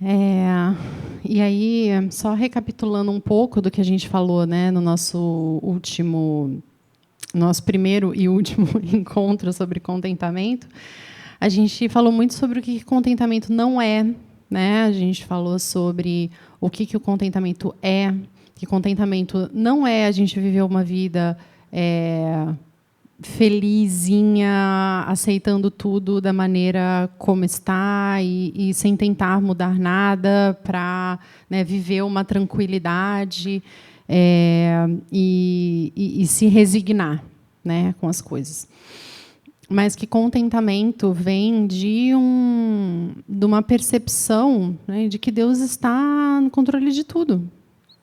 É, e aí, só recapitulando um pouco do que a gente falou, né, no nosso primeiro e último encontro sobre contentamento, a gente falou muito sobre o que contentamento não é, né? A gente falou sobre o que o contentamento é, que contentamento não é a gente viver uma vida felizinha, aceitando tudo da maneira como está e sem tentar mudar nada para, né, viver uma tranquilidade e se resignar, né, com as coisas. Mas que contentamento vem de uma percepção, né, de que Deus está no controle de tudo,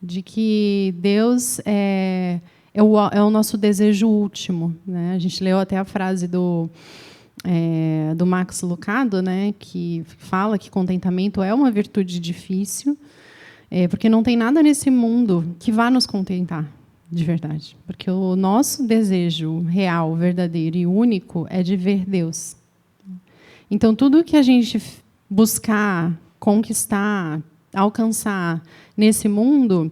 de que Deus é o nosso desejo último, né? A gente leu até a frase do Max Lucado, né, que fala que contentamento é uma virtude difícil, porque não tem nada nesse mundo que vá nos contentar, de verdade. Porque o nosso desejo real, verdadeiro e único é de ver Deus. Então, tudo que a gente buscar, conquistar, alcançar nesse mundo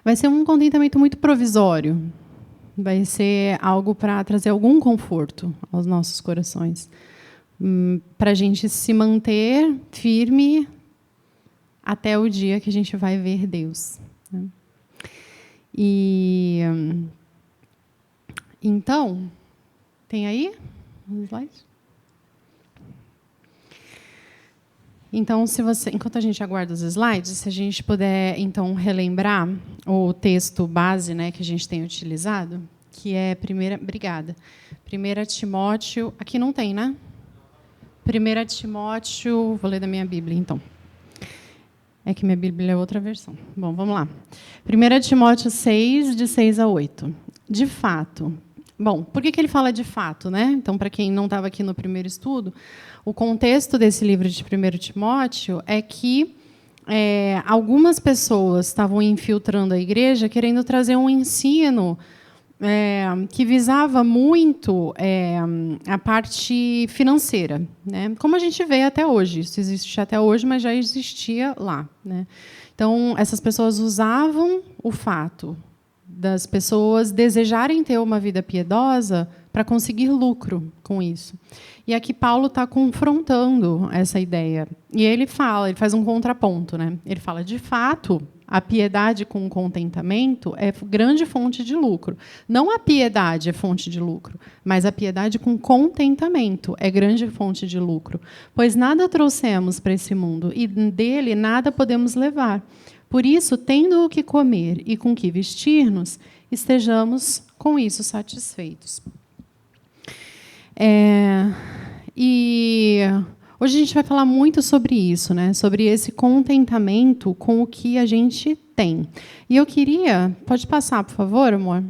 vai ser um contentamento muito provisório. Vai ser algo para trazer algum conforto aos nossos corações. Para a gente se manter firme até o dia que a gente vai ver Deus. Né? E então, tem aí os slides? Então, enquanto a gente aguarda os slides, se a gente puder então relembrar o texto base, né, que a gente tem utilizado, que é obrigada. 1 Timóteo, aqui não tem, né? 1 Timóteo, vou ler da minha Bíblia, então. É que minha Bíblia é outra versão. Bom, vamos lá. 1 Timóteo 6, de 6 a 8. De fato. Bom, por que ele fala de fato, né? Então, para quem não estava aqui no primeiro estudo, o contexto desse livro de 1 Timóteo é que algumas pessoas estavam infiltrando a igreja querendo trazer um ensino que visava muito a parte financeira, né? Como a gente vê até hoje. Isso existe até hoje, mas já existia lá. Né? Então, essas pessoas usavam o fato das pessoas desejarem ter uma vida piedosa para conseguir lucro com isso. E aqui Paulo está confrontando essa ideia. E ele faz um contraponto. Né? Ele fala, de fato, a piedade com contentamento é grande fonte de lucro. Não a piedade é fonte de lucro, mas a piedade com contentamento é grande fonte de lucro. Pois nada trouxemos para esse mundo, e dele nada podemos levar. Por isso, tendo o que comer e com que vestir-nos, estejamos com isso satisfeitos. E hoje a gente vai falar muito sobre isso, né? Sobre esse contentamento com o que a gente tem. E eu queria... Pode passar, por favor, amor?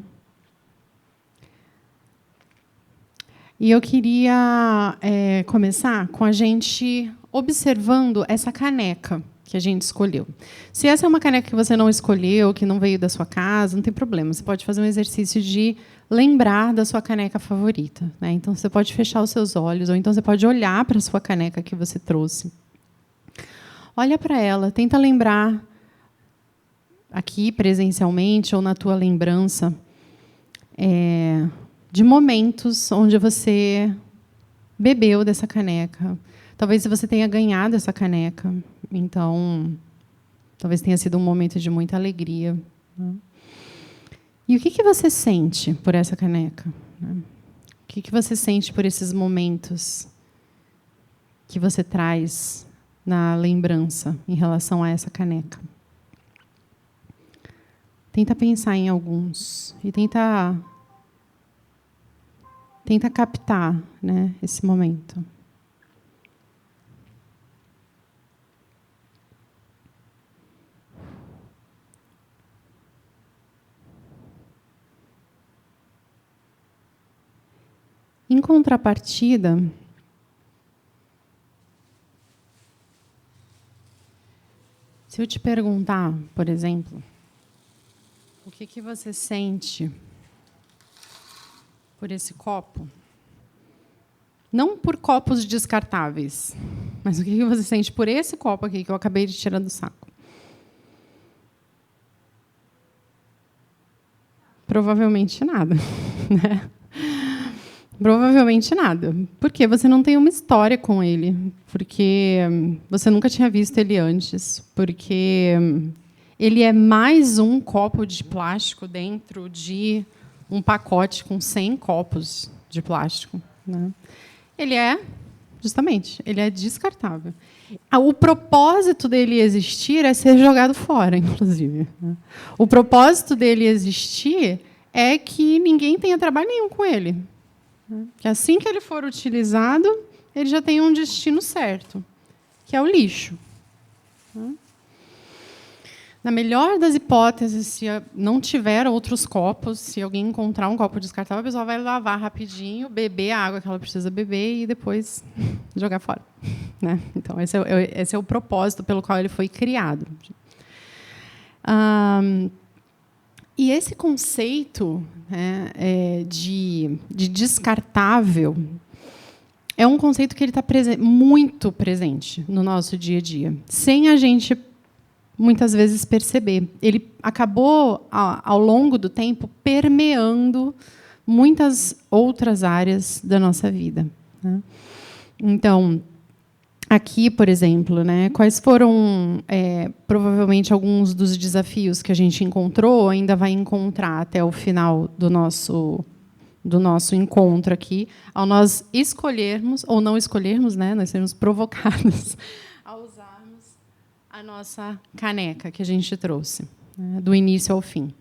E eu queria começar com a gente observando essa caneca que a gente escolheu. Se essa é uma caneca que você não escolheu, que não veio da sua casa, não tem problema. Você pode fazer um exercício de lembrar da sua caneca favorita. Né? Então, você pode fechar os seus olhos, ou então você pode olhar para a sua caneca que você trouxe. Olha para ela, tenta lembrar, aqui presencialmente, ou na tua lembrança, de momentos onde você bebeu dessa caneca. Talvez você tenha ganhado essa caneca. Então, talvez tenha sido um momento de muita alegria. Né? E o que você sente por essa caneca? Né? O que você sente por esses momentos que você traz na lembrança em relação a essa caneca? Tenta pensar em alguns e tenta captar, né, esse momento. Em contrapartida, se eu te perguntar, por exemplo, o que você sente por esse copo? Não por copos descartáveis, mas o que você sente por esse copo aqui que eu acabei de tirar do saco? Provavelmente nada, né? Provavelmente nada. Porque você não tem uma história com ele, porque você nunca tinha visto ele antes, porque ele é mais um copo de plástico dentro de um pacote com 100 copos de plástico, né? Ele é, justamente, ele é descartável. O propósito dele existir é ser jogado fora, inclusive. O propósito dele existir é que ninguém tenha trabalho nenhum com ele. Que assim que ele for utilizado, ele já tem um destino certo, que é o lixo. Na melhor das hipóteses, se não tiver outros copos, se alguém encontrar um copo descartável, a pessoa vai lavar rapidinho, beber a água que ela precisa beber e depois jogar fora, né? Então, esse é o propósito pelo qual ele foi criado. E esse conceito, né, de descartável é um conceito que ele está muito presente no nosso dia a dia, sem a gente muitas vezes perceber. Ele acabou, ao longo do tempo, permeando muitas outras áreas da nossa vida, né? Então, aqui, por exemplo, né, quais foram, provavelmente, alguns dos desafios que a gente encontrou, ou ainda vai encontrar até o final do nosso encontro aqui, ao nós escolhermos, ou não escolhermos, né, nós sermos provocados a usarmos a nossa caneca que a gente trouxe, né, do início ao fim.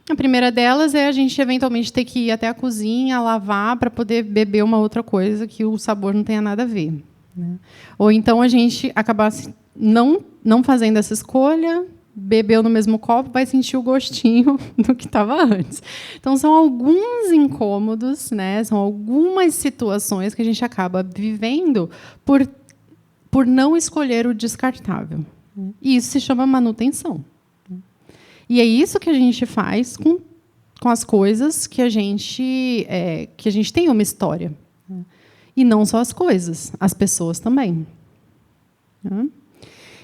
A primeira delas é a gente, eventualmente, ter que ir até a cozinha, lavar, para poder beber uma outra coisa que o sabor não tenha nada a ver, né? Ou então a gente acabar não fazendo essa escolha, bebeu no mesmo copo, vai sentir o gostinho do que estava antes. Então, são alguns incômodos, né? São algumas situações que a gente acaba vivendo por não escolher o descartável. E isso se chama manutenção. E é isso que a gente faz com as coisas que a gente tem uma história. E não só as coisas, as pessoas também.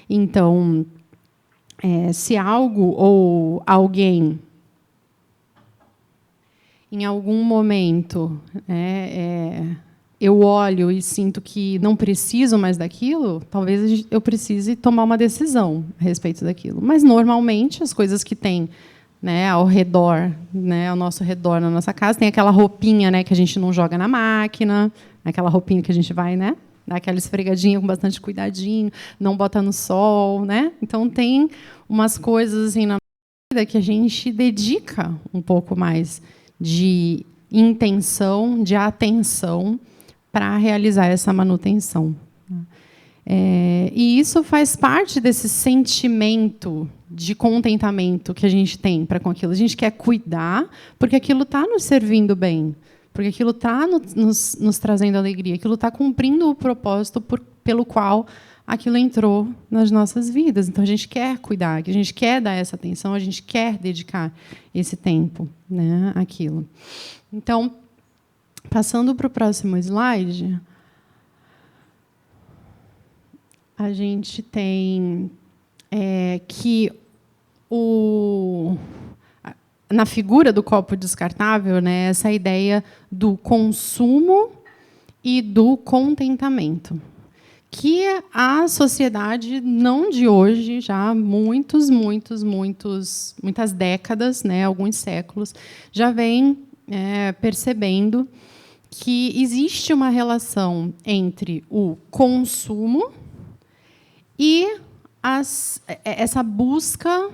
Então, se algo ou alguém, em algum momento, eu olho e sinto que não preciso mais daquilo, talvez eu precise tomar uma decisão a respeito daquilo. Mas, normalmente, as coisas que tem, né, ao redor, né, ao nosso redor, na nossa casa, tem aquela roupinha, né, que a gente não joga na máquina, aquela roupinha que a gente vai, né, dar aquela esfregadinha com bastante cuidadinho, não bota no sol, né? Então, tem umas coisas assim na vida que a gente dedica um pouco mais de intenção, de atenção para realizar essa manutenção. E isso faz parte desse sentimento de contentamento que a gente tem para com aquilo. A gente quer cuidar porque aquilo está nos servindo bem, porque aquilo está nos trazendo alegria, aquilo está cumprindo o propósito pelo qual aquilo entrou nas nossas vidas. Então, a gente quer cuidar, a gente quer dar essa atenção, a gente quer dedicar esse tempo, né, àquilo. Então, passando para o próximo slide, a gente tem que na figura do copo descartável, né, essa ideia do consumo e do contentamento, que a sociedade, não de hoje, já há muitas décadas, né, alguns séculos, já vem percebendo que existe uma relação entre o consumo e essa busca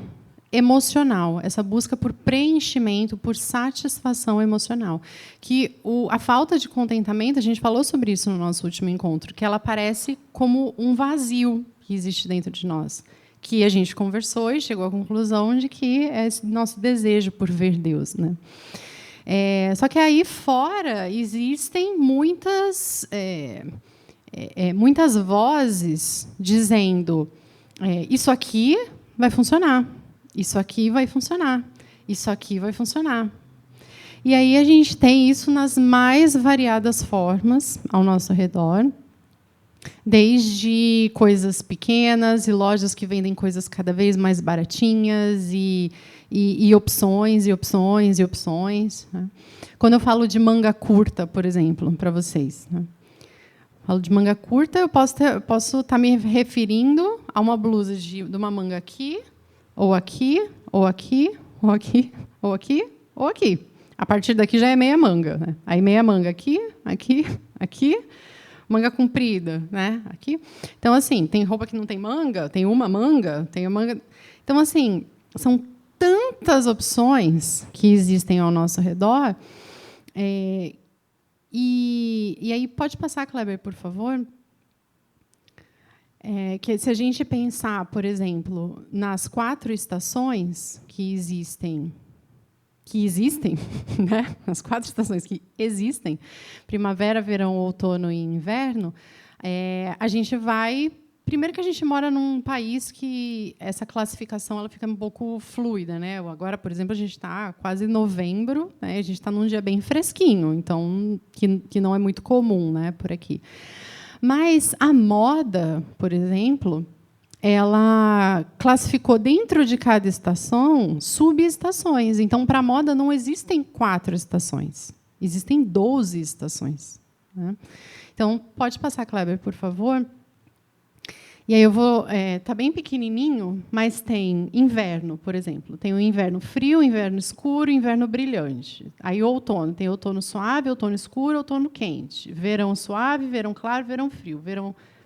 emocional, essa busca por preenchimento, por satisfação emocional. Que a falta de contentamento, a gente falou sobre isso no nosso último encontro, que ela parece como um vazio que existe dentro de nós, que a gente conversou e chegou à conclusão de que é esse nosso desejo por ver Deus, né? Só que aí fora existem muitas vozes dizendo isso aqui vai funcionar, isso aqui vai funcionar, isso aqui vai funcionar. E aí a gente tem isso nas mais variadas formas ao nosso redor, desde coisas pequenas e lojas que vendem coisas cada vez mais baratinhas e opções e opções e opções, né? Quando eu falo de manga curta, por exemplo, para vocês, né? Falo de manga curta, eu posso estar me referindo a uma blusa de uma manga aqui, ou aqui, ou aqui, ou aqui, ou aqui, ou aqui. A partir daqui já é meia manga, né? Aí meia manga aqui, aqui, aqui, manga comprida, né? Aqui. Então, assim, tem roupa que não tem manga, tem uma manga, tem uma manga. Então, assim, são tantas opções que existem ao nosso redor. E aí, pode passar, Kleber, por favor? Que se a gente pensar, por exemplo, nas 4 estações que existem, né? As 4 estações que existem, primavera, verão, outono e inverno, a gente vai... Primeiro que a gente mora num país que essa classificação ela fica um pouco fluida, né? Agora, por exemplo, a gente está quase em novembro, né? A gente está num dia bem fresquinho, então que não é muito comum, né, por aqui. Mas a moda, por exemplo, ela classificou dentro de cada estação subestações. Então, para a moda não existem 4 estações, existem 12 estações, né? Então, pode passar, Kleber, por favor. E aí eu vou... Está bem pequenininho, mas tem inverno, por exemplo. Tem o inverno frio, inverno escuro, inverno brilhante. Aí outono. Tem outono suave, outono escuro, outono quente. Verão suave, verão claro, verão frio.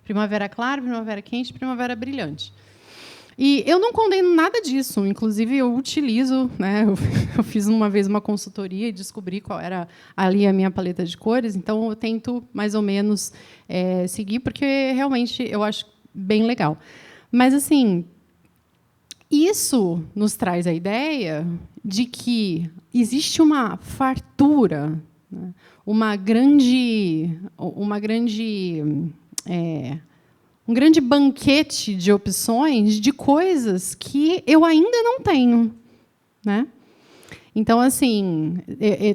Primavera clara, primavera quente, primavera brilhante. E eu não condeno nada disso. Inclusive, eu utilizo, né? Eu fiz uma vez uma consultoria e descobri qual era ali a minha paleta de cores. Então, eu tento, mais ou menos, seguir, porque, realmente, eu acho bem legal. Mas, assim, isso nos traz a ideia de que existe uma fartura, né? um grande banquete de opções de coisas que eu ainda não tenho, né? Então, assim,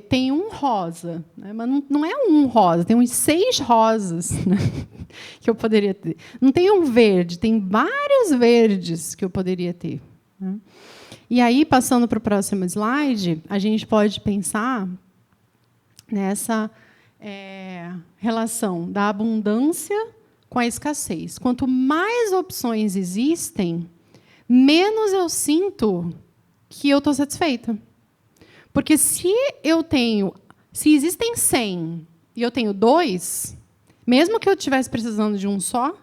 tem um rosa, né? Mas não é um rosa, tem uns 6 rosas, né? Que eu poderia ter. Não tem um verde, tem vários verdes que eu poderia ter, né? E aí, passando para o próximo slide, a gente pode pensar nessa relação da abundância com a escassez. Quanto mais opções existem, menos eu sinto que eu estou satisfeita. Porque se existem 100 e eu tenho 2, mesmo que eu estivesse precisando de um só,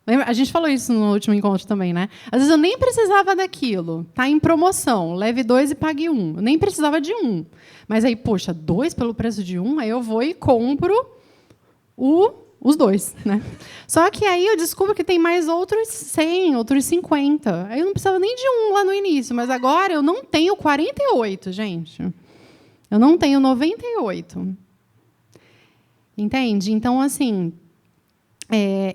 a gente falou isso no último encontro também, né? Às vezes eu nem precisava daquilo, está em promoção, leve 2 e pague 1. Eu nem precisava de 1. Mas aí, poxa, 2 pelo preço de 1, aí eu vou e compro os 2, né? Só que aí eu descubro que tem mais outros 100, outros 50. Aí eu não precisava nem de 1 lá no início, mas agora eu não tenho 48, gente. Eu não tenho 98. Entende? Então, assim,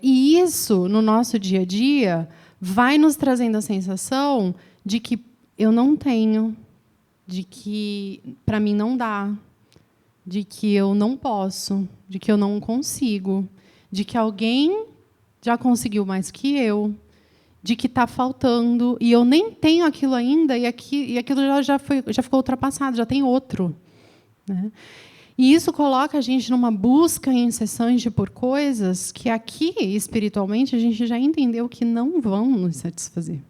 e isso, no nosso dia a dia, vai nos trazendo a sensação de que eu não tenho, de que para mim não dá, de que eu não posso, de que eu não consigo, de que alguém já conseguiu mais que eu, de que está faltando, e eu nem tenho aquilo ainda, e aquilo já ficou ultrapassado, já tem outro, né? E isso coloca a gente numa busca incessante por coisas que aqui, espiritualmente, a gente já entendeu que não vão nos satisfazer.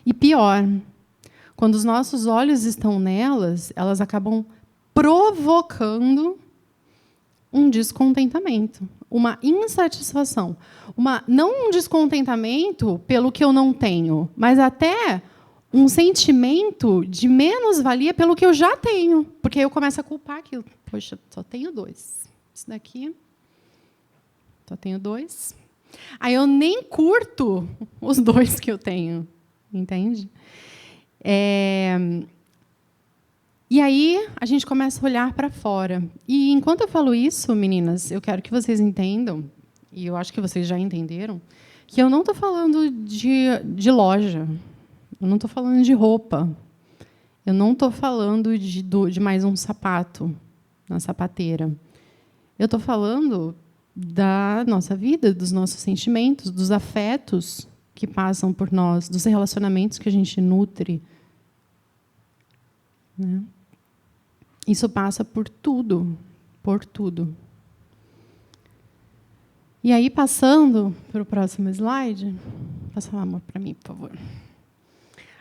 E pior, quando os nossos olhos estão nelas, elas acabam provocando um descontentamento, uma insatisfação. Não um descontentamento pelo que eu não tenho, mas até um sentimento de menos-valia pelo que eu já tenho. Porque aí eu começo a culpar aquilo. Poxa, só tenho 2. Isso daqui, só tenho 2. Aí eu nem curto os 2 que eu tenho. Entende? E aí a gente começa a olhar para fora. E enquanto eu falo isso, meninas, eu quero que vocês entendam, e eu acho que vocês já entenderam, que eu não estou falando de loja, eu não estou falando de roupa, Eu não estou falando de mais um sapato na sapateira. Eu estou falando da nossa vida, dos nossos sentimentos, dos afetos que passam por nós, dos relacionamentos que a gente nutre. Né? Isso passa por tudo, por tudo. E aí, passando para o próximo slide, passa o amor para mim, por favor.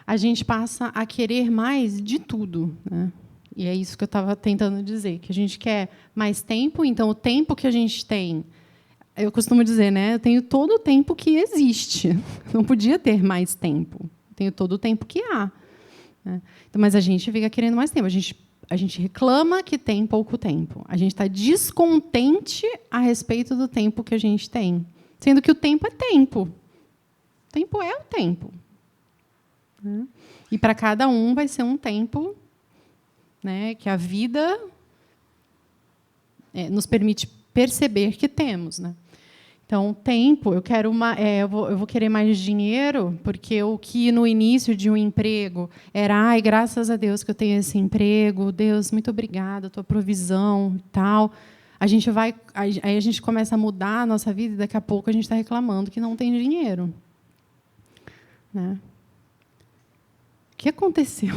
A gente passa a querer mais de tudo, né? E é isso que eu estava tentando dizer, que a gente quer mais tempo, então o tempo que a gente tem, eu costumo dizer, né? Eu tenho todo o tempo que existe. Não podia ter mais tempo. Eu tenho todo o tempo que há. Né? Então, mas a gente fica querendo mais tempo. A gente reclama que tem pouco tempo. A gente está descontente a respeito do tempo que a gente tem. Sendo que o tempo é tempo. O tempo é o tempo. Né? E para cada um vai ser um tempo, né, que a vida nos permite perceber que temos. Né? Então, tempo, eu quero eu vou querer mais dinheiro, porque o que no início de um emprego era, ai, graças a Deus que eu tenho esse emprego, Deus, muito obrigada, a tua provisão e tal. Aí a gente começa a mudar a nossa vida e daqui a pouco a gente está reclamando que não tem dinheiro. Né? O que aconteceu?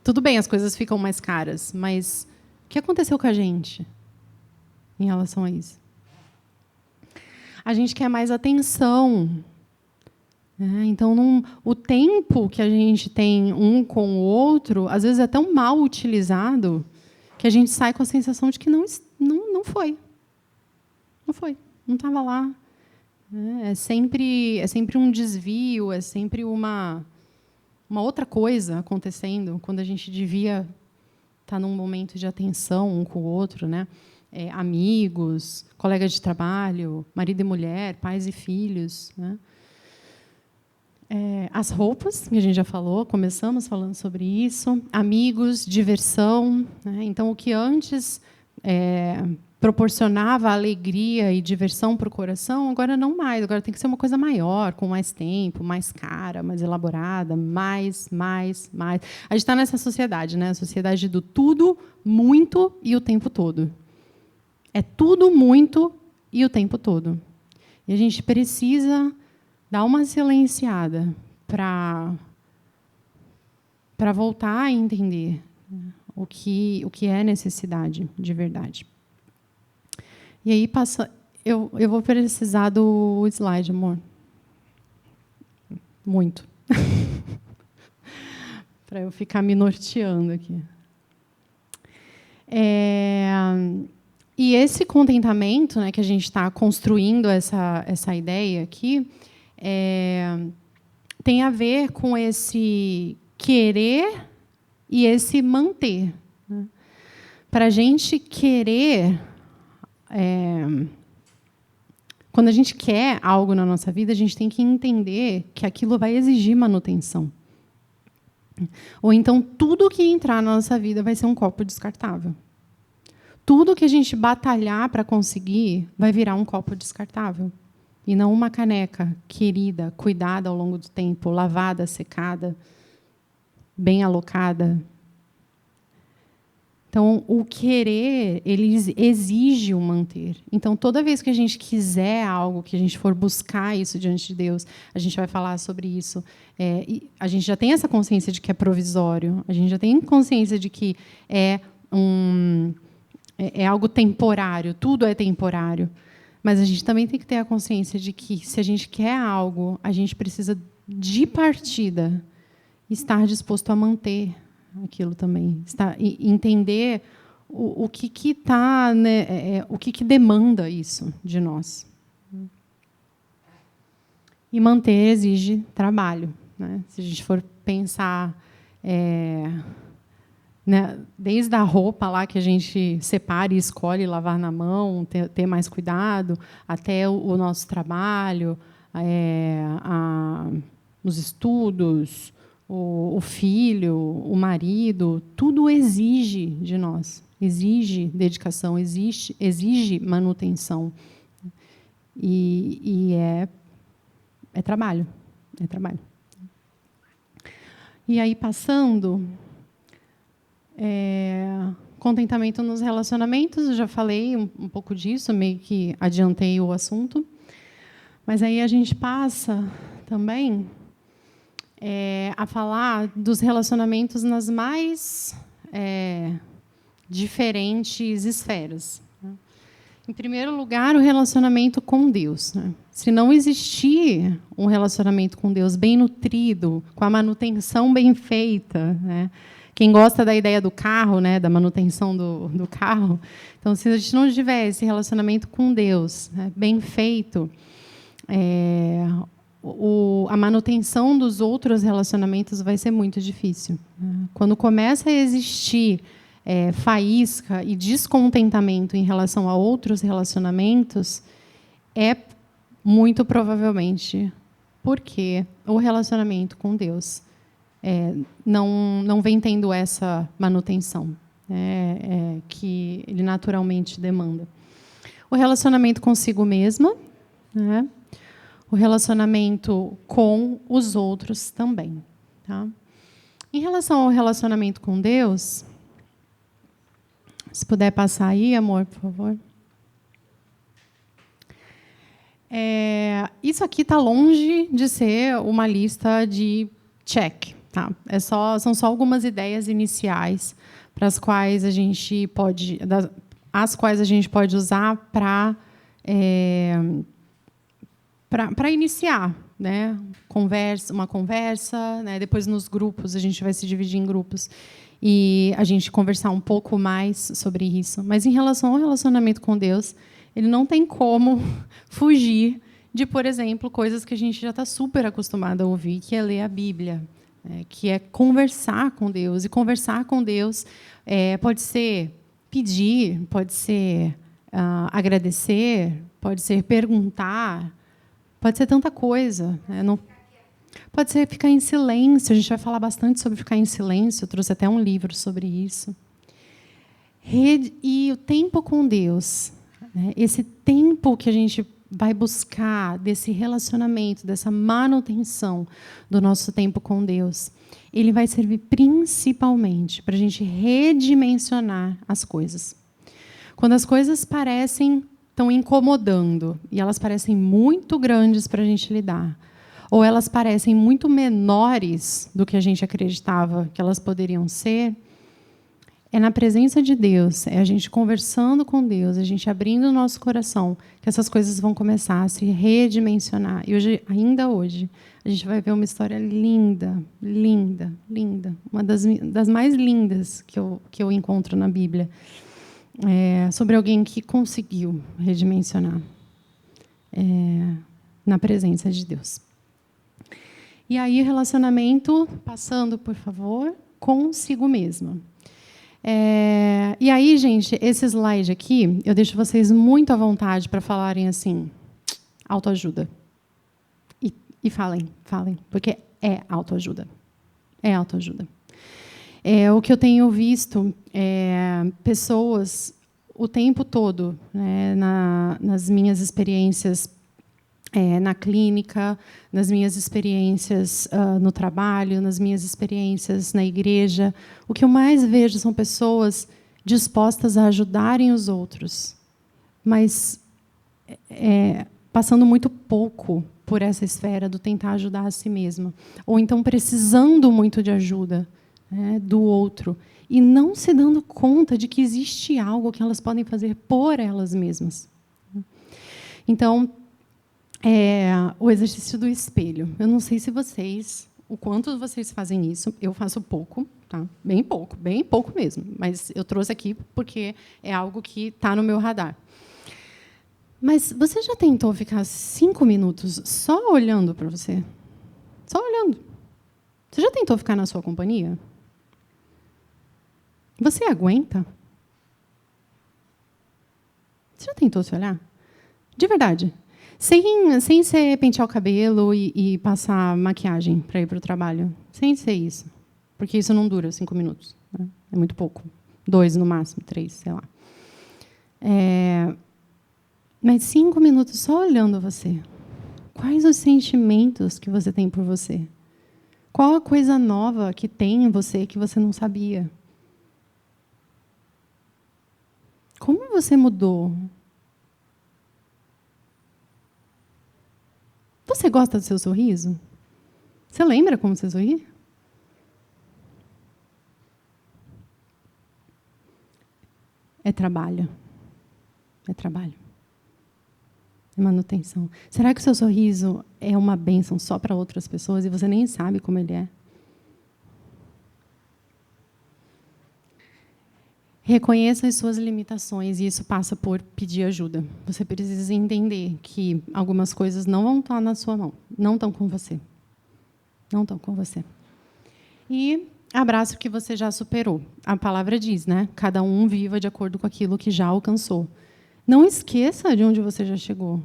Tudo bem, as coisas ficam mais caras, mas o que aconteceu com a gente em relação a isso? A gente quer mais atenção. Né? Então, o tempo que a gente tem um com o outro, às vezes é tão mal utilizado que a gente sai com a sensação de que não foi. Não foi. Não estava lá. É sempre um desvio, é sempre uma outra coisa acontecendo, quando a gente devia estar num momento de atenção um com o outro, né? Amigos, colegas de trabalho, marido e mulher, pais e filhos. Né? As roupas, que a gente já falou, começamos falando sobre isso. Amigos, diversão. Né? Então, o que antes proporcionava alegria e diversão para o coração, agora não mais. Agora tem que ser uma coisa maior, com mais tempo, mais cara, mais elaborada, mais. A gente está nessa sociedade, né? A sociedade do tudo, muito e o tempo todo. É tudo, muito e o tempo todo. E a gente precisa dar uma silenciada para voltar a entender o que é necessidade de verdade. E aí eu vou precisar do slide, amor. Muito. Para eu ficar me norteando aqui. E esse contentamento, né, que a gente está construindo essa ideia aqui, tem a ver com esse querer e esse manter. Né? Para a gente querer, quando a gente quer algo na nossa vida, a gente tem que entender que aquilo vai exigir manutenção. Ou então, tudo que entrar na nossa vida vai ser um copo descartável. Tudo que a gente batalhar para conseguir vai virar um copo descartável. E não uma caneca querida, cuidada ao longo do tempo, lavada, secada, bem alocada. Então, o querer, ele exige o manter. Então, toda vez que a gente quiser algo, que a gente for buscar isso diante de Deus, a gente vai falar sobre isso. E a gente já tem essa consciência de que é provisório. A gente já tem consciência de que é algo temporário. Tudo é temporário. Mas a gente também tem que ter a consciência de que, se a gente quer algo, a gente precisa, de partida, estar disposto a manter aquilo também, entender o que tá, né, o que demanda isso de nós. E manter exige trabalho, né? Se a gente for pensar, né, desde a roupa lá que a gente separa e escolhe lavar na mão, ter mais cuidado, até o nosso trabalho, os estudos, o filho, o marido, tudo exige de nós, exige dedicação, exige manutenção. E é trabalho, é trabalho. E aí, passando Contentamento nos relacionamentos, eu já falei um pouco disso, meio que adiantei o assunto. Mas aí a gente passa também a falar dos relacionamentos nas mais diferentes esferas. Em primeiro lugar, o relacionamento com Deus. Se não existir um relacionamento com Deus bem nutrido, com a manutenção bem feita, quem gosta da ideia do carro, da manutenção do carro, então, se a gente não tiver esse relacionamento com Deus bem feito, a manutenção dos outros relacionamentos vai ser muito difícil. Quando começa a existir faísca e descontentamento em relação a outros relacionamentos, é muito provavelmente porque o relacionamento com Deus não vem tendo essa manutenção que ele naturalmente demanda. O relacionamento consigo mesma, o relacionamento com os outros também. Tá? Em relação ao relacionamento com Deus, se puder passar aí, amor, por favor. Isso aqui está longe de ser uma lista de check. Tá? São só algumas ideias iniciais para as quais a gente pode usar para iniciar, uma conversa, depois nos grupos a gente vai se dividir em grupos e a gente conversar um pouco mais sobre isso. Mas em relação ao relacionamento com Deus, ele não tem como fugir de, por exemplo, coisas que a gente já está super acostumado a ouvir, que é ler a Bíblia, que é conversar com Deus. E conversar com Deus pode ser pedir, pode ser agradecer, pode ser perguntar, pode ser tanta coisa. Pode ser ficar em silêncio. A gente vai falar bastante sobre ficar em silêncio. Eu trouxe até um livro sobre isso. E o tempo com Deus, esse tempo que a gente vai buscar desse relacionamento, dessa manutenção do nosso tempo com Deus, ele vai servir principalmente para a gente redimensionar as coisas. Quando as coisas estão incomodando e elas parecem muito grandes para a gente lidar, ou elas parecem muito menores do que a gente acreditava que elas poderiam ser, é na presença de Deus, é a gente conversando com Deus, a gente abrindo o nosso coração, que essas coisas vão começar a se redimensionar. E ainda hoje, a gente vai ver uma história linda, linda, linda, uma das mais lindas que eu encontro na Bíblia, sobre alguém que conseguiu redimensionar na presença de Deus. E aí, relacionamento, passando, por favor, consigo mesmo. E aí, gente, esse slide aqui, eu deixo vocês muito à vontade para falarem assim, autoajuda. E falem, porque é autoajuda. É autoajuda. O que eu tenho visto pessoas o tempo todo, nas minhas experiências na clínica, nas minhas experiências no trabalho, nas minhas experiências na igreja, o que eu mais vejo são pessoas dispostas a ajudarem os outros, mas passando muito pouco por essa esfera do tentar ajudar a si mesma, ou então precisando muito de ajuda do outro, e não se dando conta de que existe algo que elas podem fazer por elas mesmas. Então, o exercício do espelho. Eu não sei se o quanto vocês fazem isso. Eu faço pouco, tá? Bem pouco mesmo. Mas eu trouxe aqui porque é algo que está no meu radar. Mas você já tentou ficar 5 minutos só olhando para você? Só olhando. Você já tentou ficar na sua companhia? Você aguenta? Você já tentou se olhar? De verdade. Sem ser pentear o cabelo e passar maquiagem para ir para o trabalho. Sem ser isso. Porque isso não dura 5 minutos. É muito pouco. 2 no máximo, 3, sei lá. Mas 5 minutos só olhando você. Quais os sentimentos que você tem por você? Qual a coisa nova que tem em você que você não sabia? Como você mudou? Você gosta do seu sorriso? Você lembra como você sorri? É trabalho. É trabalho. É manutenção. Será que o seu sorriso é uma bênção só para outras pessoas e você nem sabe como ele é? Reconheça as suas limitações, e isso passa por pedir ajuda. Você precisa entender que algumas coisas não vão estar na sua mão, não estão com você. Não estão com você. E abraça o que você já superou. A palavra diz, né? Cada um viva de acordo com aquilo que já alcançou. Não esqueça de onde você já chegou.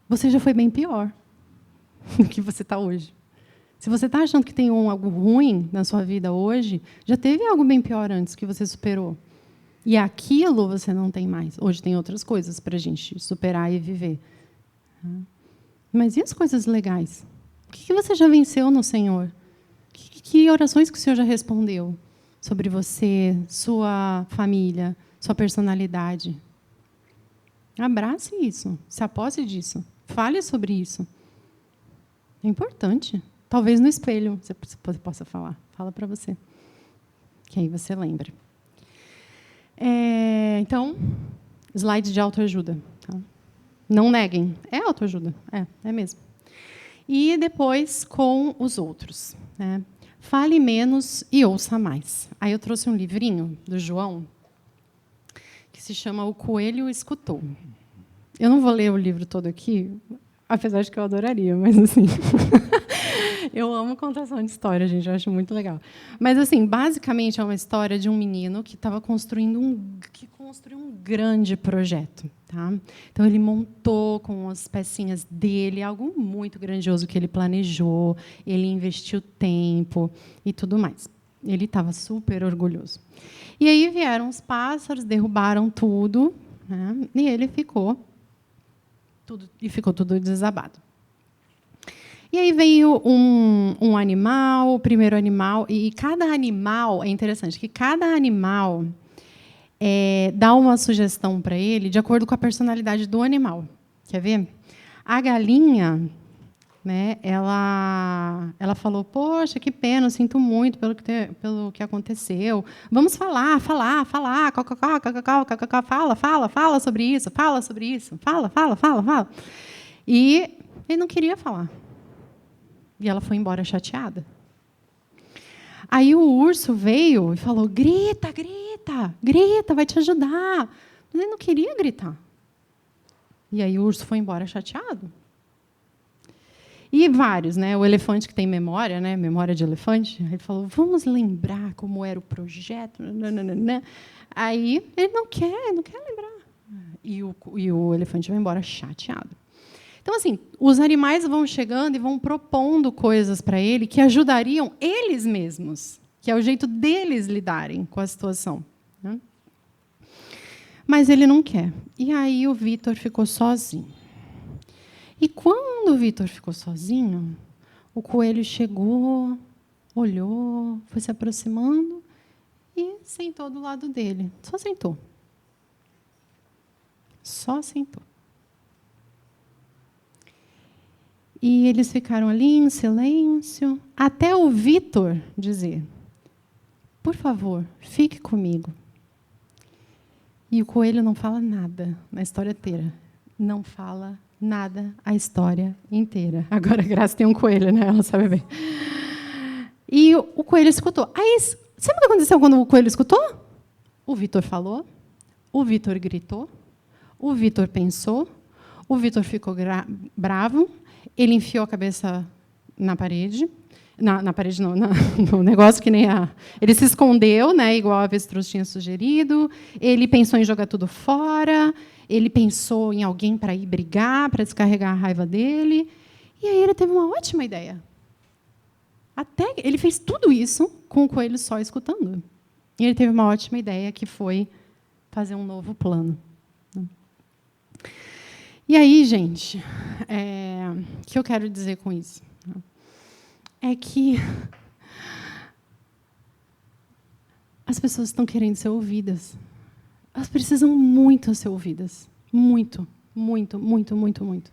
Você já foi bem pior do que você está hoje. Se você está achando que tem algo ruim na sua vida hoje, já teve algo bem pior antes que você superou. E aquilo você não tem mais. Hoje tem outras coisas para a gente superar e viver. Mas e as coisas legais? O que você já venceu no Senhor? Que orações que o Senhor já respondeu sobre você, sua família, sua personalidade? Abrace isso. Se aposse disso. Fale sobre isso. É importante. Talvez no espelho você possa falar. Fala para você. Que aí você lembra. Então, slide de autoajuda. Tá? Não neguem. É autoajuda. É mesmo. E depois com os outros. Né? Fale menos e ouça mais. Aí eu trouxe um livrinho do João que se chama O Coelho Escutou. Eu não vou ler o livro todo aqui, apesar de que eu adoraria, mas assim... Eu amo contação de história, gente, eu acho muito legal. Mas, assim, basicamente é uma história de um menino que estava construiu um grande projeto. Tá? Então, ele montou com as pecinhas dele algo muito grandioso que ele planejou, ele investiu tempo e tudo mais. Ele estava super orgulhoso. E aí vieram os pássaros, derrubaram tudo, né? E ele ficou tudo desabado. E aí veio um animal, o primeiro animal, e cada animal, é interessante, que cada animal dá uma sugestão para ele de acordo com a personalidade do animal. Quer ver? A galinha, né, ela falou, poxa, que pena, eu sinto muito pelo que aconteceu. Vamos falar, fala sobre isso, fala. E ele não queria falar. E ela foi embora chateada. Aí o urso veio e falou, grita, vai te ajudar. Mas ele não queria gritar. E aí o urso foi embora chateado. E vários, né? O elefante que tem memória, né? Memória de elefante. Ele falou, vamos lembrar como era o projeto. Aí ele não quer lembrar. E o elefante vai embora chateado. Então, assim, os animais vão chegando e vão propondo coisas para ele que ajudariam eles mesmos, que é o jeito deles lidarem com a situação. Né? Mas ele não quer. E aí o Vitor ficou sozinho. E quando o Vitor ficou sozinho, o coelho chegou, olhou, foi se aproximando e sentou do lado dele. Só sentou. Só sentou. E eles ficaram ali em silêncio, até o Vitor dizer, por favor, fique comigo. E o coelho não fala nada na história inteira. Não fala nada a história inteira. Agora a Graça tem um coelho, né? Ela sabe bem. E o coelho escutou. Aí, sabe o que aconteceu quando o coelho escutou? O Vitor falou, o Vitor gritou, o Vitor pensou, o Vitor ficou bravo, ele enfiou a cabeça na parede, na parede não, no negócio que nem a... Ele se escondeu, né, igual a avestruz tinha sugerido, ele pensou em jogar tudo fora, ele pensou em alguém para ir brigar, para descarregar a raiva dele, e aí ele teve uma ótima ideia. Ele fez tudo isso com o coelho só escutando. E ele teve uma ótima ideia, que foi fazer um novo plano. E aí, gente, o que eu quero dizer com isso? É que as pessoas estão querendo ser ouvidas. Elas elas precisam muito ser ouvidas. Muito, muito, muito, muito, muito.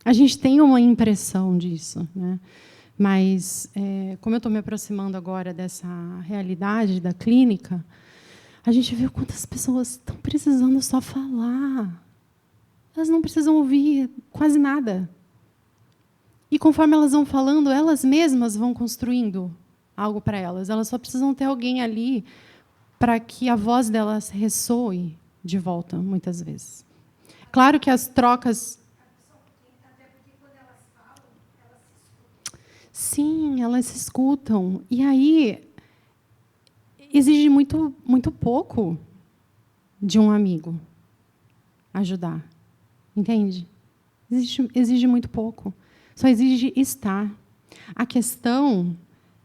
A gente tem uma impressão disso, né? Mas, como eu estou me aproximando agora dessa realidade da clínica, a gente vê quantas pessoas estão precisando só falar. Elas não precisam ouvir quase nada. E conforme elas vão falando, elas mesmas vão construindo algo para elas. Elas só precisam ter alguém ali para que a voz delas ressoe de volta, muitas vezes. Claro que as trocas... Sim, elas se escutam. E aí, exige muito, muito pouco de um amigo ajudar. Entende? Exige muito pouco. Só exige estar. A questão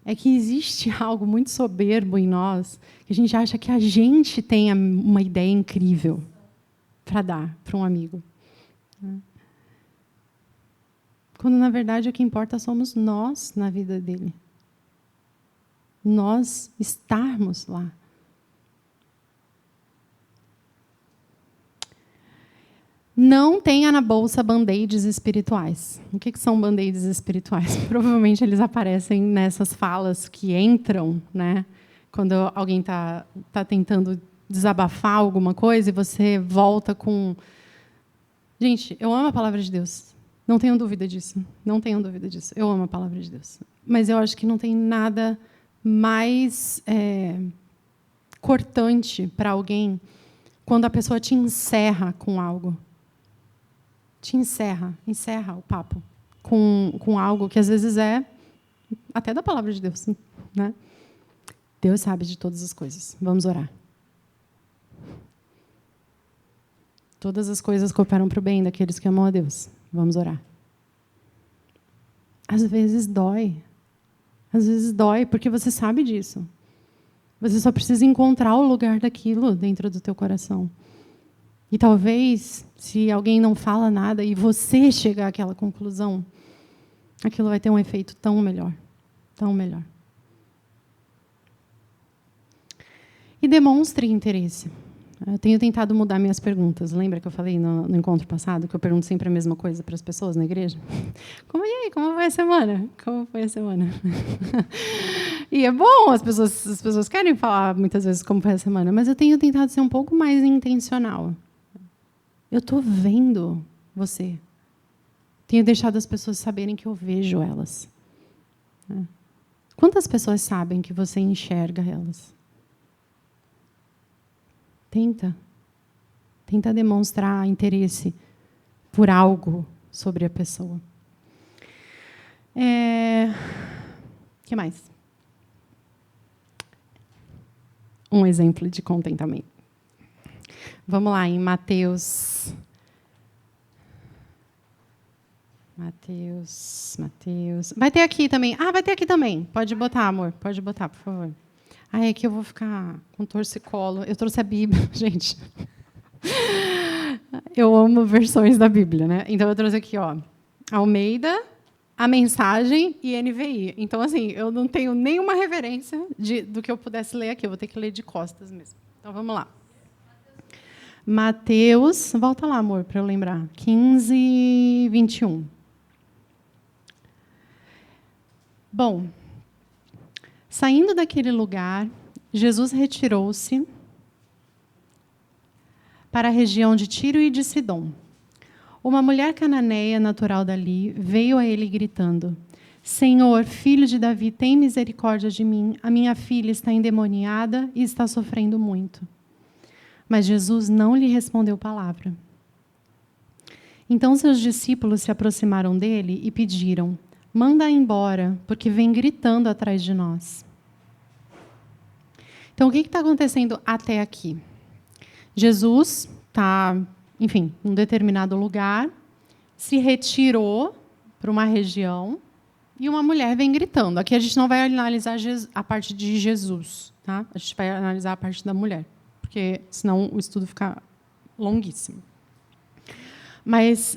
é que existe algo muito soberbo em nós, que a gente acha que a gente tem uma ideia incrível para dar para um amigo. Quando, na verdade, o que importa somos nós na vida dele. Nós estarmos lá. Não tenha na bolsa band-aids espirituais. O que são band-aids espirituais? Provavelmente eles aparecem nessas falas que entram, né? Quando alguém está tentando desabafar alguma coisa e você volta com... Gente, eu amo a palavra de Deus. Não tenham dúvida disso. Não tenham dúvida disso. Eu amo a palavra de Deus. Mas eu acho que não tem nada mais cortante para alguém quando a pessoa te encerra com algo. Te encerra o papo com algo que às vezes é até da palavra de Deus, né? Deus sabe de todas as coisas. Vamos orar. Todas as coisas cooperam para o bem daqueles que amam a Deus. Vamos orar. Às vezes dói. Às vezes dói porque você sabe disso. Você só precisa encontrar o lugar daquilo dentro do teu coração. E talvez, se alguém não fala nada e você chegar àquela conclusão, aquilo vai ter um efeito tão melhor. Tão melhor. E demonstre interesse. Eu tenho tentado mudar minhas perguntas. Lembra que eu falei no encontro passado que eu pergunto sempre a mesma coisa para as pessoas na igreja? Como foi a semana? Como foi a semana? E é bom, as pessoas querem falar muitas vezes como foi a semana, mas eu tenho tentado ser um pouco mais intencional. Eu estou vendo você. Tenho deixado as pessoas saberem que eu vejo elas. Quantas pessoas sabem que você enxerga elas? Tenta demonstrar interesse por algo sobre a pessoa. Que mais? Um exemplo de contentamento. Vamos lá, em Mateus. Vai ter aqui também. Vai ter aqui também. Pode botar, amor. Pode botar, por favor. É que eu vou ficar com torcicolo. Eu trouxe a Bíblia, gente. Eu amo versões da Bíblia, né? Então, eu trouxe aqui, Almeida, a Mensagem e NVI. Então, assim, eu não tenho nenhuma referência do que eu pudesse ler aqui. Eu vou ter que ler de costas mesmo. Então, vamos lá. Mateus, volta lá, amor, para eu lembrar. 15, 21. Bom, saindo daquele lugar, Jesus retirou-se para a região de Tiro e de Sidom. Uma mulher cananeia, natural dali, veio a ele gritando: Senhor, filho de Davi, tem misericórdia de mim. A minha filha está endemoniada e está sofrendo muito. Mas Jesus não lhe respondeu palavra. Então seus discípulos se aproximaram dele e pediram: manda embora, porque vem gritando atrás de nós. Então, o que está acontecendo até aqui? Jesus está, enfim, em um determinado lugar, se retirou para uma região e uma mulher vem gritando. Aqui a gente não vai analisar a parte de Jesus, tá? A gente vai analisar a parte da mulher, porque senão o estudo fica longuíssimo. Mas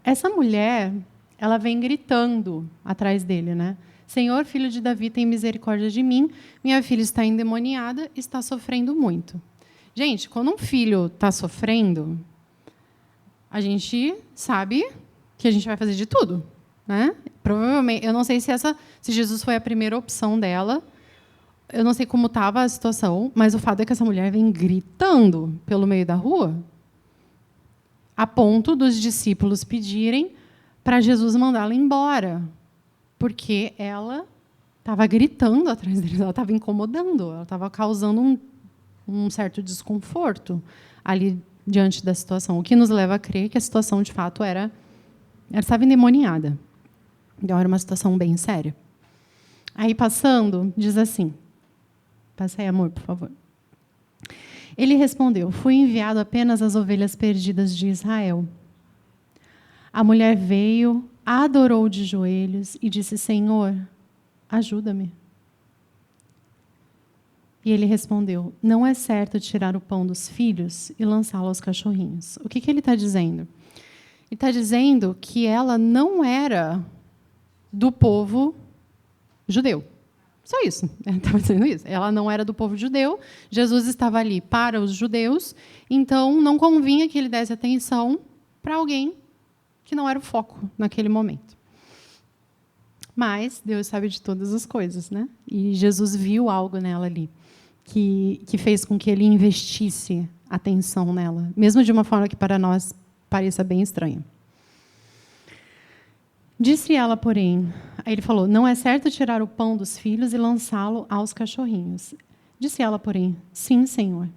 essa mulher, ela vem gritando atrás dele, né? Senhor, filho de Davi, tem misericórdia de mim. Minha filha está endemoniada, está sofrendo muito. Gente, quando um filho está sofrendo, a gente sabe que a gente vai fazer de tudo, né? Provavelmente, eu não sei se Jesus foi a primeira opção dela, eu não sei como estava a situação, mas o fato é que essa mulher vem gritando pelo meio da rua, a ponto dos discípulos pedirem para Jesus mandá-la embora, porque ela estava gritando atrás deles, ela estava incomodando, ela estava causando um certo desconforto ali diante da situação, o que nos leva a crer que a situação, de fato, ela estava endemoniada. Então, era uma situação bem séria. Aí, passando, diz assim, passa aí, amor, por favor. Ele respondeu, fui enviado apenas às ovelhas perdidas de Israel. A mulher veio, adorou de joelhos e disse, Senhor, ajuda-me. E ele respondeu, não é certo tirar o pão dos filhos e lançá-lo aos cachorrinhos. O que ele está dizendo? Ele está dizendo que ela não era do povo judeu. Só isso. Ele estava dizendo isso. Ela não era do povo judeu. Jesus estava ali para os judeus. Então, não convinha que ele desse atenção para alguém que não era o foco naquele momento. Mas Deus sabe de todas as coisas, né? E Jesus viu algo nela ali que fez com que ele investisse atenção nela, mesmo de uma forma que para nós pareça bem estranha. Disse ela, porém, aí ele falou, não é certo tirar o pão dos filhos e lançá-lo aos cachorrinhos. Disse ela, porém, sim, Senhor,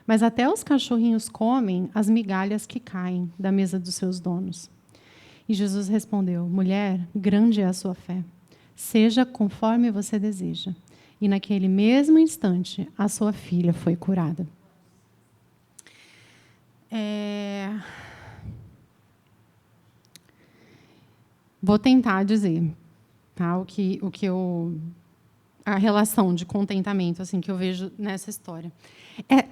mas até os cachorrinhos comem as migalhas que caem da mesa dos seus donos. E Jesus respondeu, mulher, grande é a sua fé, seja conforme você deseja. E naquele mesmo instante, a sua filha foi curada. Vou tentar dizer, tá? A relação de contentamento assim que eu vejo nessa história.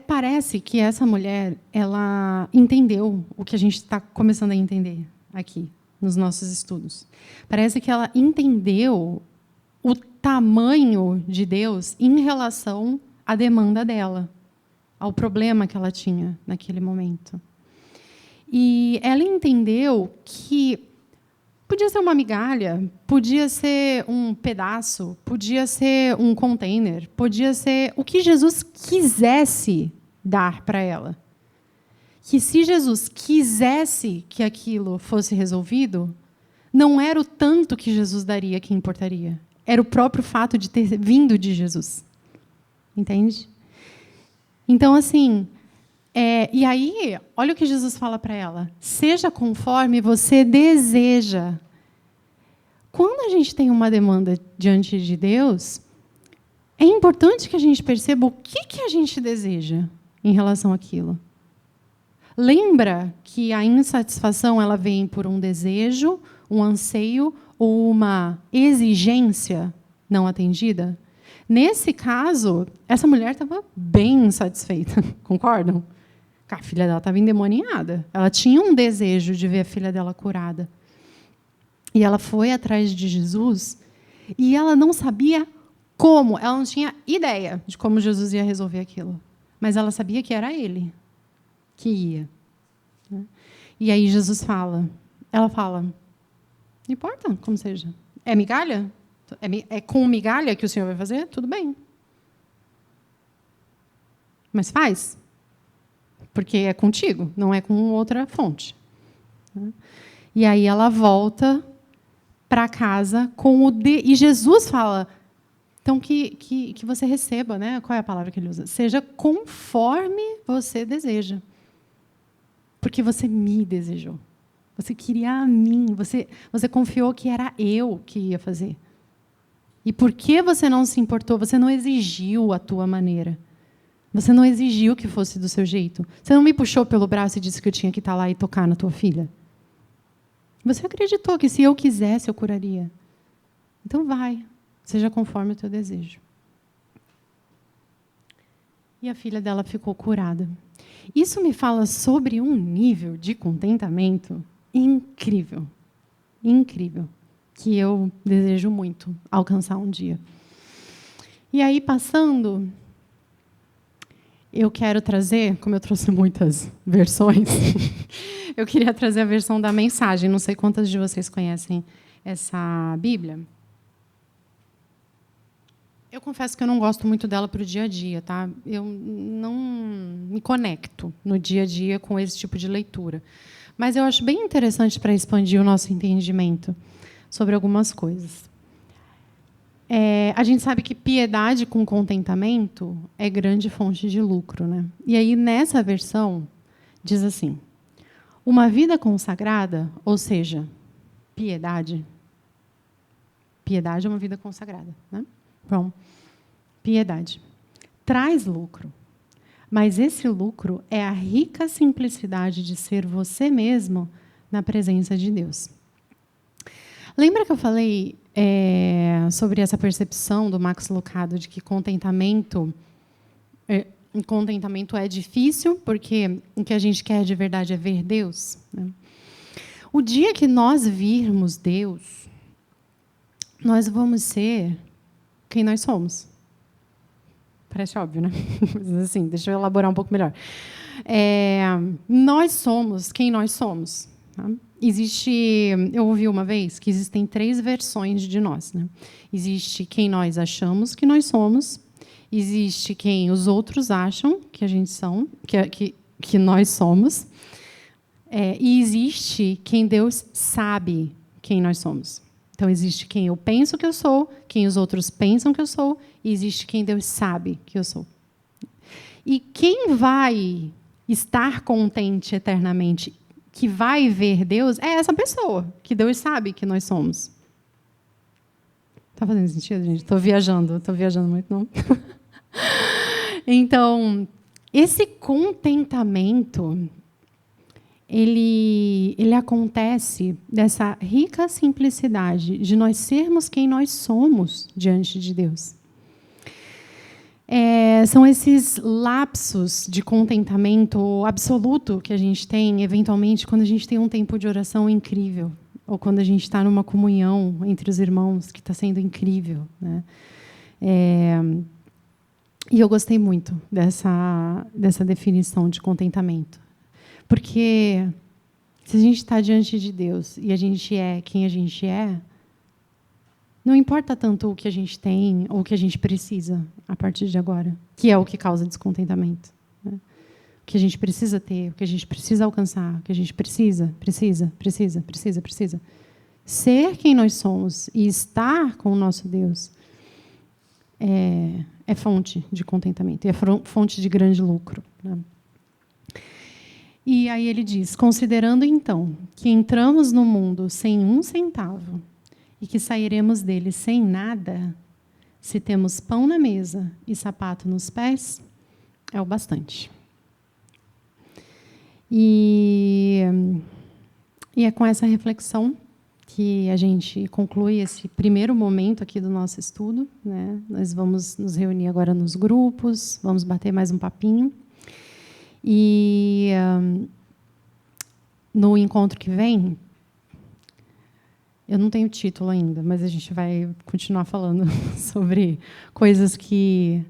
Parece que essa mulher, ela entendeu o que a gente está começando a entender aqui nos nossos estudos. Parece que ela entendeu o tamanho de Deus em relação à demanda dela, ao problema que ela tinha naquele momento. E ela entendeu que podia ser uma migalha, podia ser um pedaço, podia ser um container, podia ser o que Jesus quisesse dar para ela. Que se Jesus quisesse que aquilo fosse resolvido, não era o tanto que Jesus daria que importaria. Era o próprio fato de ter vindo de Jesus. Entende? Então, assim, e aí, olha o que Jesus fala para ela. Seja conforme você deseja. Quando a gente tem uma demanda diante de Deus, é importante que a gente perceba o que a gente deseja em relação àquilo. Lembra que a insatisfação ela vem por um desejo, um anseio ou uma exigência não atendida? Nesse caso, essa mulher estava bem insatisfeita, concordam? A filha dela estava endemoniada. Ela tinha um desejo de ver a filha dela curada. E ela foi atrás de Jesus e ela não sabia como, ela não tinha ideia de como Jesus ia resolver aquilo. Mas ela sabia que era ele que ia. E aí Jesus ela fala, não importa como seja. É migalha? É com migalha que o Senhor vai fazer? Tudo bem. Mas faz. Porque é contigo, não é com outra fonte. E aí ela volta para casa com e Jesus fala, então que você receba, né? Qual é a palavra que ele usa? Seja conforme você deseja. Porque você me desejou. Você queria a mim, você confiou que era eu que ia fazer. E por que você não se importou? Você não exigiu a tua maneira. Você não exigiu que fosse do seu jeito. Você não me puxou pelo braço e disse que eu tinha que estar lá e tocar na tua filha. Você acreditou que se eu quisesse, eu curaria. Então vai, seja conforme o teu desejo. E a filha dela ficou curada. Isso me fala sobre um nível de contentamento incrível. Incrível. Que eu desejo muito alcançar um dia. E aí, passando, eu quero trazer, como eu trouxe muitas versões, eu queria trazer a versão da mensagem. Não sei quantas de vocês conhecem essa Bíblia. Eu confesso que eu não gosto muito dela para o dia a dia, tá? Eu não me conecto no dia a dia com esse tipo de leitura. Mas eu acho bem interessante para expandir o nosso entendimento sobre algumas coisas. A gente sabe que piedade com contentamento é grande fonte de lucro, né? E aí, nessa versão, diz assim: uma vida consagrada, ou seja, piedade. Piedade é uma vida consagrada, né? Bom, piedade traz lucro, mas esse lucro é a rica simplicidade de ser você mesmo na presença de Deus. Lembra que eu falei sobre essa percepção do Max Lucado de que contentamento é difícil, porque o que a gente quer de verdade é ver Deus, né? O dia que nós virmos Deus, nós vamos ser quem nós somos. Parece óbvio, né? Mas assim, deixa eu elaborar um pouco melhor. Nós somos quem nós somos. Tá? Eu ouvi uma vez que existem 3 versões de nós, né? Existe quem nós achamos que nós somos, existe quem os outros acham que a gente são, que nós somos, e existe quem Deus sabe quem nós somos. Então, existe quem eu penso que eu sou, quem os outros pensam que eu sou, e existe quem Deus sabe que eu sou. E quem vai estar contente eternamente, que vai ver Deus, é essa pessoa, que Deus sabe que nós somos. Está fazendo sentido, gente? Estou viajando muito, não? Então, esse contentamento, ele acontece dessa rica simplicidade de nós sermos quem nós somos diante de Deus. São esses lapsos de contentamento absoluto que a gente tem, eventualmente, quando a gente tem um tempo de oração incrível, ou quando a gente está numa comunhão entre os irmãos, que está sendo incrível, né? E eu gostei muito dessa definição de contentamento. Porque se a gente está diante de Deus e a gente é quem a gente é, não importa tanto o que a gente tem ou o que a gente precisa a partir de agora, que é o que causa descontentamento, né? O que a gente precisa ter, o que a gente precisa alcançar, o que a gente precisa. Ser quem nós somos e estar com o nosso Deus é fonte de contentamento, é fonte de grande lucro, né? E aí ele diz: considerando então que entramos no mundo sem 1 centavo e que sairemos dele sem nada, se temos pão na mesa e sapato nos pés, é o bastante. E é com essa reflexão que a gente conclui esse primeiro momento aqui do nosso estudo, né? Nós vamos nos reunir agora nos grupos, vamos bater mais um papinho. E no encontro que vem, eu não tenho título ainda, mas a gente vai continuar falando sobre coisas que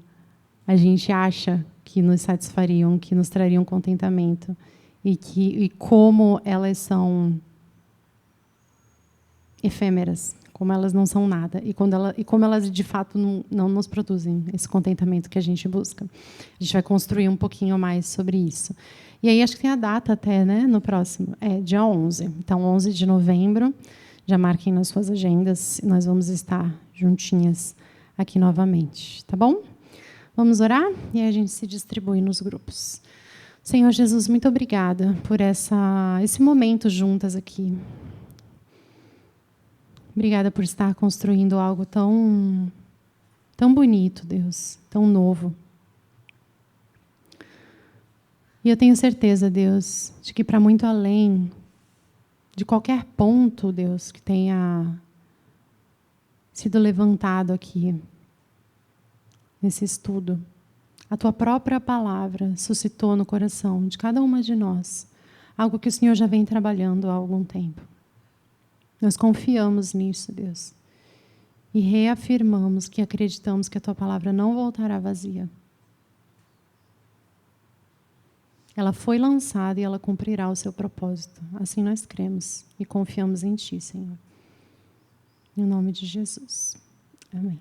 a gente acha que nos satisfariam, que nos trariam contentamento, e como elas são efêmeras, como elas não são nada, e como elas de fato não nos produzem esse contentamento que a gente busca. A gente vai construir um pouquinho mais sobre isso. E aí acho que tem a data até, né, no próximo, dia 11. Então, 11 de novembro, já marquem nas suas agendas, nós vamos estar juntinhas aqui novamente, tá bom? Vamos orar e aí a gente se distribui nos grupos. Senhor Jesus, muito obrigada por esse momento juntas aqui. Obrigada por estar construindo algo tão bonito, Deus, tão novo. E eu tenho certeza, Deus, de que para muito além de qualquer ponto, Deus, que tenha sido levantado aqui, nesse estudo, a Tua própria palavra suscitou no coração de cada uma de nós algo que o Senhor já vem trabalhando há algum tempo. Nós confiamos nisso, Deus, e reafirmamos que acreditamos que a Tua palavra não voltará vazia. Ela foi lançada e ela cumprirá o seu propósito. Assim nós cremos e confiamos em Ti, Senhor. Em nome de Jesus. Amém.